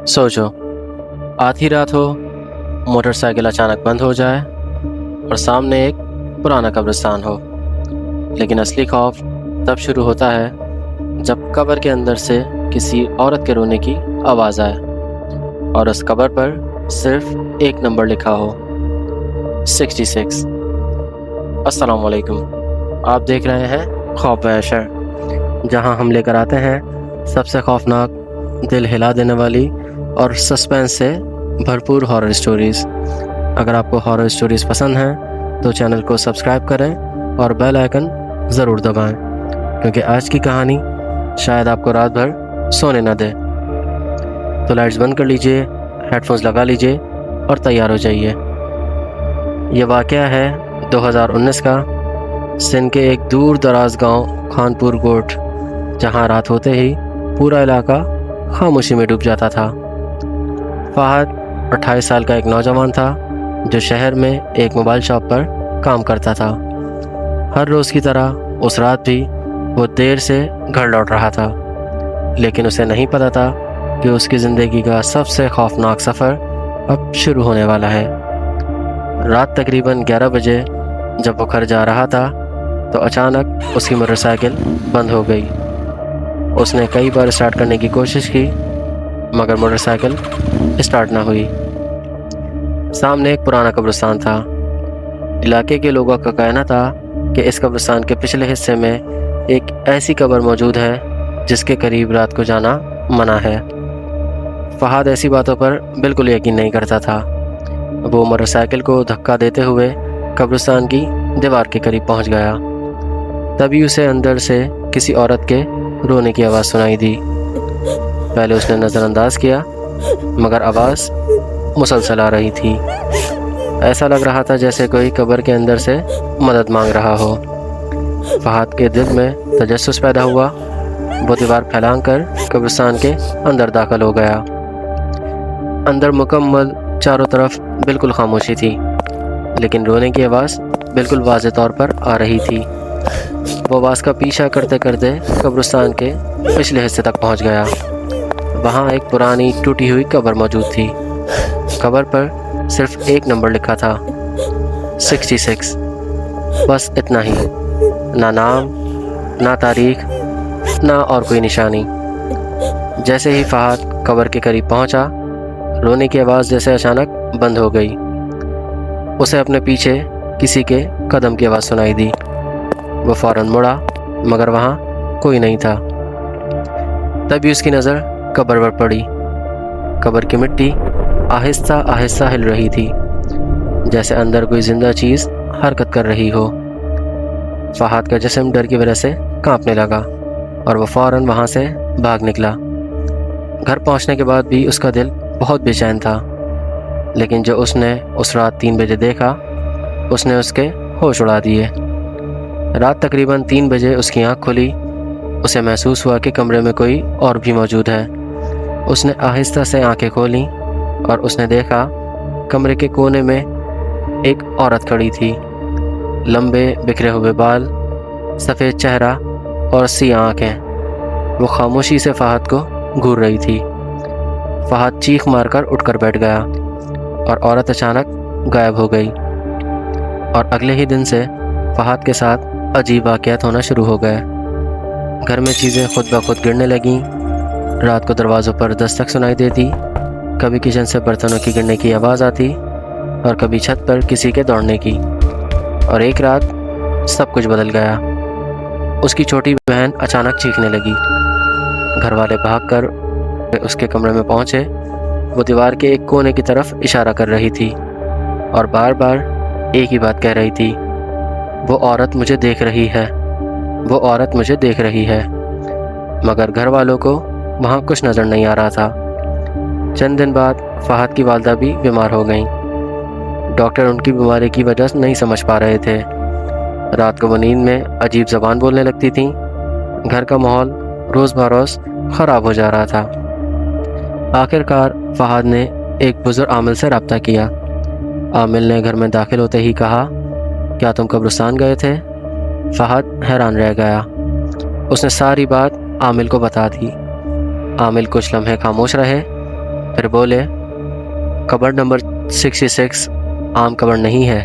सोचो, आधी रात हो, मोटरसाइकिल अचानक बंद हो जाए और सामने एक पुराना कब्रिस्तान हो। लेकिन असली खौफ तब शुरू होता है जब कब्र के अंदर से किसी औरत के रोने की आवाज़ आए और उस कब्र पर सिर्फ एक नंबर लिखा हो, 66। अस्सलाम वालेकुम, आप देख रहे हैं खौफ ऐशर, जहां हम लेकर आते हैं सबसे खौफनाक, दिल हिला देने वाली और सस्पेंस से भरपूर हॉरर स्टोरीज़। अगर आपको हॉरर स्टोरीज़ पसंद हैं तो चैनल को सब्सक्राइब करें और बेल आइकन ज़रूर दबाएं, क्योंकि आज की कहानी शायद आपको रात भर सोने न दे। तो लाइट्स बंद कर लीजिए, हेडफोन्स लगा लीजिए और तैयार हो जाइए। ये वाक़या है 2019 का, सिंध के एक दूर दराज गांव खानपुर गोट, जहां रात होते ही पूरा इलाका खामोशी में डूब जाता था। फहद 28 साल का एक नौजवान था जो शहर में एक मोबाइल शॉप पर काम करता था। हर रोज़ की तरह उस रात भी वो देर से घर लौट रहा था, लेकिन उसे नहीं पता था कि उसकी ज़िंदगी का सबसे खौफनाक सफ़र अब शुरू होने वाला है। रात तकरीबन 11 बजे जब वो घर जा रहा था तो अचानक उसकी मोटरसाइकिल बंद हो गई। उसने कई बार स्टार्ट करने की कोशिश की, मगर मोटरसाइकिल स्टार्ट ना हुई। सामने एक पुराना कब्रिस्तान था। इलाके के लोगों का कहना था कि इस कब्रिस्तान के पिछले हिस्से में एक ऐसी कब्र मौजूद है जिसके करीब रात को जाना मना है। फहद ऐसी बातों पर बिल्कुल यकीन नहीं करता था। वो मोटरसाइकिल को धक्का देते हुए कब्रिस्तान की दीवार के करीब पहुंच गया। तभी उसे अंदर से किसी औरत के रोने की आवाज़ सुनाई दी। पहले उसने नज़रअंदाज किया, मगर आवाज़ मुसलसल आ रही थी। ऐसा लग रहा था जैसे कोई कब्र के अंदर से मदद मांग रहा हो। फहद के दिल में तजस्सुस पैदा हुआ। वो दीवार फैलाकर कब्रिस्तान के अंदर दाखिल हो गया। अंदर मुकम्मल चारों तरफ बिल्कुल खामोशी थी, लेकिन रोने की आवाज़ बिल्कुल वाज़ेह तौर पर आ रही थी। वो आवाज़ का पीछा करते करते कब्रिस्तान के पिछले हिस्से तक पहुंच गया। वहाँ एक पुरानी टूटी हुई कब्र मौजूद थी। कब्र पर सिर्फ एक नंबर लिखा था, 66। बस इतना ही, ना नाम, ना तारीख, ना और कोई निशानी। जैसे ही फहद कब्र के करीब पहुंचा, रोने की आवाज़ जैसे अचानक बंद हो गई। उसे अपने पीछे किसी के कदम की आवाज़ सुनाई दी। वो फ़ौरन मुड़ा, मगर वहाँ कोई नहीं था। तभी उसकी नज़र कब्र पर पड़ी। कब्र की मिट्टी आहिस्ता आहिस्ता हिल रही थी, जैसे अंदर कोई ज़िंदा चीज़ हरकत कर रही हो। फहद का जिस्म डर की वजह से कांपने लगा और वो फ़ौरन वहाँ से भाग निकला। घर पहुँचने के बाद भी उसका दिल बहुत बेचैन था, लेकिन जो उसने उस रात 3 बजे देखा, उसने उसके होश उड़ा दिए। रात तकरीबन 3 बजे उसकी आँख खुली। उसे महसूस हुआ कि कमरे में कोई और भी मौजूद है। उसने आहिस्ता से आंखें खोलीं और उसने देखा कमरे के कोने में एक औरत खड़ी थी। लंबे बिखरे हुए बाल, सफ़ेद चेहरा और सियाह आँखें। वो खामोशी से फहद को घूर रही थी। फहद चीख मारकर उठकर बैठ गया और औरत अचानक गायब हो गई। और अगले ही दिन से फहद के साथ अजीब वाक़यात होना शुरू हो गए। घर में चीज़ें खुद ब खुद गिरने लगीं। रात को दरवाज़ों पर दस्तक सुनाई देती। कभी किचन से बर्तनों की गिरने की आवाज़ आती और कभी छत पर किसी के दौड़ने की। और एक रात सब कुछ बदल गया। उसकी छोटी बहन अचानक चीखने लगी। घर वाले भागकर उसके कमरे में पहुँचे। वो दीवार के एक कोने की तरफ इशारा कर रही थी और बार बार एक ही बात कह रही थी, वो औरत मुझे देख रही है, वो औरत मुझे देख रही है। मगर घर वालों को वहाँ कुछ नज़र नहीं आ रहा था। चंद दिन बाद फहद की वालदा भी बीमार हो गईं। डॉक्टर उनकी बीमारी की वजह नहीं समझ पा रहे थे। रात को वो नींद में अजीब ज़बान बोलने लगती थीं। घर का माहौल रोज़ बरोज़ ख़राब हो जा रहा था। आखिरकार फहद ने एक बुज़ुर्ग आमिल से रब्ता किया। आमिल ने घर में दाखिल होते ही कहा, क्या तुम कब्रिस्तान गए थे? फहद हैरान रह गया। उसने सारी बात आमिल को बता दी। आमिल कुछ लम्हे खामोश रहे, پھر بولے قبر نمبر 66 عام قبر نہیں ہے۔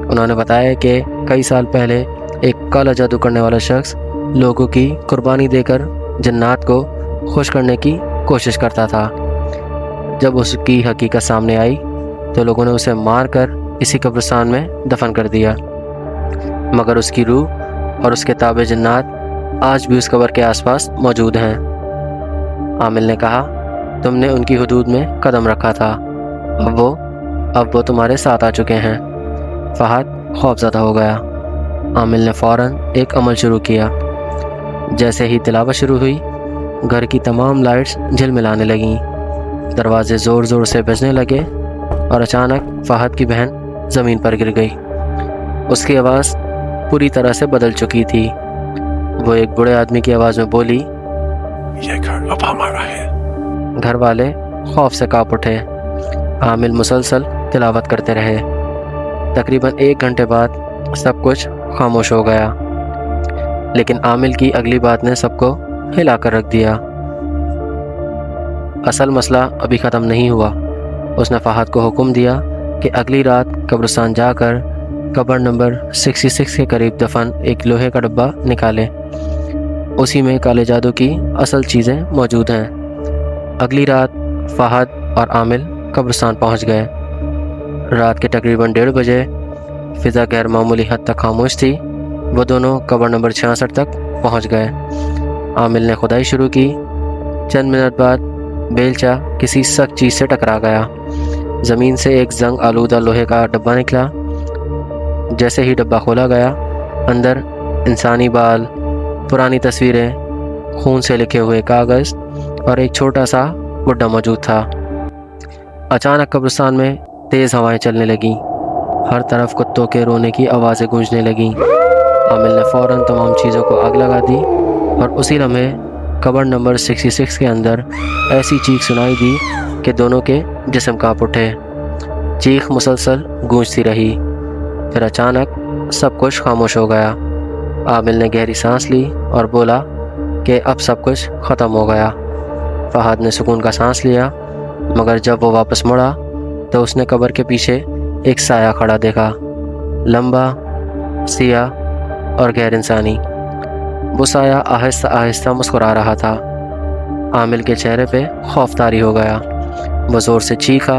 انہوں نے بتایا کہ کئی سال پہلے ایک کالا جادو کرنے والا شخص لوگوں کی قربانی دے کر جنات کو خوش کرنے کی کوشش کرتا تھا۔ جب اس کی حقیقت سامنے آئی تو لوگوں نے اسے مار کر اسی قبرستان میں دفن کر دیا، مگر اس کی روح اور اس کے تابع جنات آج بھی اس قبر کے آس پاس موجود ہیں۔ عامل نے کہا تم نے ان کی حدود میں قدم رکھا تھا، اب وہ تمہارے ساتھ آ چکے ہیں۔ فہد خوفزدہ ہو گیا۔ عامل نے فوراً ایک عمل شروع کیا۔ جیسے ہی تلاوت شروع ہوئی گھر کی تمام لائٹس جھلملانے لگیں، دروازے زور زور سے بجنے لگے اور اچانک فہد کی بہن زمین پر گر گئی۔ اس کی آواز پوری طرح سے بدل چکی تھی۔ وہ ایک بوڑھے آدمی کی آواز میں بولی، یہ گھر اب ہمارا ہے۔ گھر والے خوف سے کانپ اٹھے۔ عامل مسلسل تلاوت کرتے رہے۔ تقریباً 1 گھنٹے بعد سب کچھ خاموش ہو گیا، لیکن عامل کی اگلی بات نے سب کو ہلا کر رکھ دیا۔ اصل مسئلہ ابھی ختم نہیں ہوا۔ اس نے فہد کو حکم دیا کہ اگلی رات قبرستان جا کر قبر نمبر 66 کے قریب دفن ایک لوہے کا ڈبہ نکالے۔ اسی میں کالے جادو کی اصل چیزیں موجود ہیں۔ اگلی رات فہد اور عامل قبرستان پہنچ گئے۔ رات کے تقریباً 1:30 بجے فضا غیر معمولی حد تک خاموش تھی۔ وہ دونوں قبر نمبر 66 تک پہنچ گئے۔ عامل نے کھدائی شروع کی۔ چند منٹ بعد بیلچہ کسی سخت چیز سے ٹکرا گیا۔ زمین سے ایک زنگ آلودہ لوہے کا ڈبہ نکلا۔ جیسے ہی ڈبہ کھولا گیا اندر انسانی بال، پرانی تصویریں، خون سے لکھے ہوئے کاغذ اور ایک چھوٹا سا گڈھا موجود تھا۔ اچانک قبرستان میں تیز ہوائیں چلنے لگیں۔ ہر طرف کتوں کے رونے کی آوازیں گونجنے لگیں۔ عامل نے فوراً تمام چیزوں کو آگ لگا دی اور اسی لمحے قبر نمبر 66 کے اندر ایسی چیخ سنائی دی کہ دونوں کے جسم کانپ اٹھے۔ چیخ مسلسل گونجتی رہی۔ پھر اچانک سب کچھ خاموش ہو گیا۔ عامل نے گہری سانس لی اور بولا کہ اب سب کچھ ختم ہو گیا۔ فہد نے سکون کا سانس لیا، مگر جب وہ واپس مڑا تو اس نے قبر کے پیچھے ایک سایہ کھڑا دیکھا، لمبا، سیاہ اور غیر انسانی۔ وہ سایہ آہستہ آہستہ مسکرا رہا تھا۔ عامل کے چہرے پہ خوف طاری ہو گیا۔ وہ زور سے چیخا،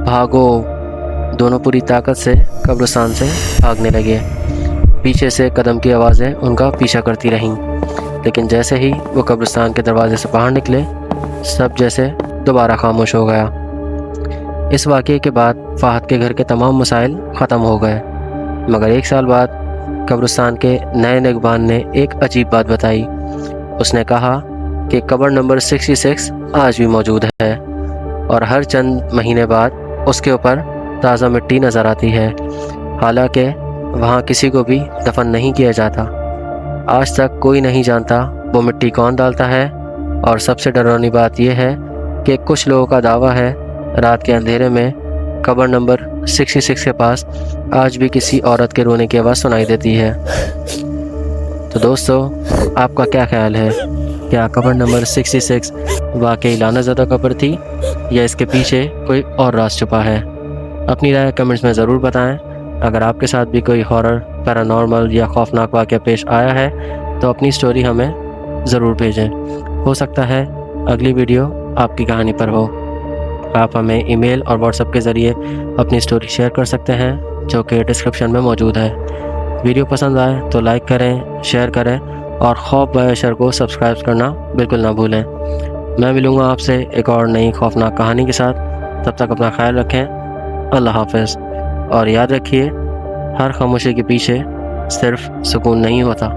بھاگو! دونوں پوری طاقت سے قبرستان سے بھاگنے لگے۔ پیچھے سے قدم کی آوازیں ان کا پیچھا کرتی رہیں، لیکن جیسے ہی وہ قبرستان کے دروازے سے باہر نکلے سب جیسے دوبارہ خاموش ہو گیا۔ اس واقعے کے بعد فہد کے گھر کے تمام مسائل ختم ہو گئے، مگر 1 سال بعد قبرستان کے نئے نگبان نے ایک عجیب بات بتائی۔ اس نے کہا کہ قبر نمبر 66 آج بھی موجود ہے اور ہر چند مہینے بعد اس کے اوپر تازہ مٹی نظر آتی ہے، حالانکہ وہاں کسی کو بھی دفن نہیں کیا جاتا۔ آج تک کوئی نہیں جانتا وہ مٹی کون ڈالتا ہے، اور سب سے ڈراؤنی بات یہ ہے کہ کچھ لوگوں کا دعویٰ ہے رات کے اندھیرے میں قبر نمبر 66 کے پاس آج بھی کسی عورت کے رونے کی آواز سنائی دیتی ہے۔ تو دوستو، آپ کا کیا خیال ہے؟ کیا قبر نمبر 66 واقعی لعنت زدہ قبر تھی یا اس کے پیچھے کوئی اور راز چھپا ہے؟ اپنی رائے کمنٹس میں ضرور بتائیں۔ اگر آپ کے ساتھ بھی کوئی ہارر، پیرانارمل یا خوفناک واقعہ پیش آیا ہے تو اپنی سٹوری ہمیں ضرور بھیجیں۔ ہو سکتا ہے اگلی ویڈیو آپ کی کہانی پر ہو۔ آپ ہمیں ای میل اور واٹس ایپ کے ذریعے اپنی سٹوری شیئر کر سکتے ہیں، جو کہ ڈسکرپشن میں موجود ہے۔ ویڈیو پسند آئے تو لائک کریں، شیئر کریں اور خوف بائے شر کو سبسکرائب کرنا بالکل نہ بھولیں۔ میں ملوں گا آپ سے ایک اور نئی خوفناک کہانی کے ساتھ۔ تب تک اپنا خیال رکھیں۔ اللہ حافظ۔ اور یاد رکھیے، ہر خاموشی کے پیچھے صرف سکون نہیں ہوتا۔